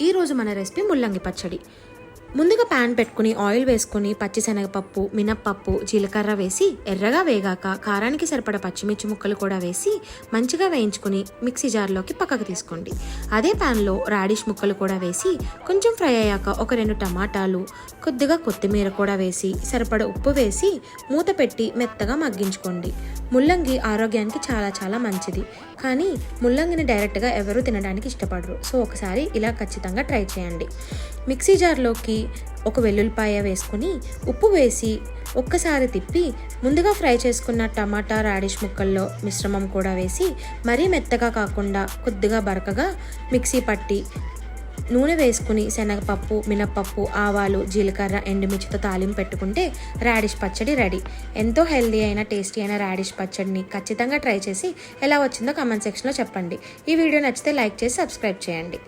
ఈరోజు మన రెసిపీ ముల్లంగి పచ్చడి. ముందుగా ప్యాన్ పెట్టుకుని ఆయిల్ వేసుకుని పచ్చిశనగపప్పు, మినప్పప్పు, జీలకర్ర వేసి ఎర్రగా వేగాక కారానికి సరిపడ పచ్చిమిర్చి ముక్కలు కూడా వేసి మంచిగా వేయించుకుని మిక్సీ జార్లోకి పక్కకు తీసుకోండి. అదే ప్యాన్లో రాడిష్ ముక్కలు కూడా వేసి కొంచెం ఫ్రై అయ్యాక ఒక 2 టమాటాలు, కొద్దిగా కొత్తిమీర కూడా వేసి సరిపడ ఉప్పు వేసి మూత పెట్టి మెత్తగా మగ్గించుకోండి. ముల్లంగి ఆరోగ్యానికి చాలా చాలా మంచిది, కానీ ముల్లంగిని డైరెక్ట్గా ఎవరూ తినడానికి ఇష్టపడరు. సో ఒకసారి ఇలా ఖచ్చితంగా ట్రై చేయండి. మిక్సీ జార్లోకి ఒక వెల్లుల్లిపాయ వేసుకుని ఉప్పు వేసి ఒక్కసారి తిప్పి ముందుగా ఫ్రై చేసుకున్న టమాటా రాడిష్ ముక్కల్లో మిశ్రమం కూడా వేసి మరీ మెత్తగా కాకుండా కొద్దిగా బరకగా మిక్సీ పట్టి నూనె వేసుకుని శనగపప్పు, మినప్పప్పు, ఆవాలు, జీలకర్ర, ఎండుమిర్చితో తాలింపు పెట్టుకుంటే రాడిష్ పచ్చడి రెడీ. ఎంతో హెల్దీ అయిన టేస్టీ అయిన రాడిష్ పచ్చడిని ఖచ్చితంగా ట్రై చేసి ఎలా వచ్చిందో కామెంట్ సెక్షన్లో చెప్పండి. ఈ వీడియో నచ్చితే లైక్ చేసి సబ్స్క్రైబ్ చేయండి.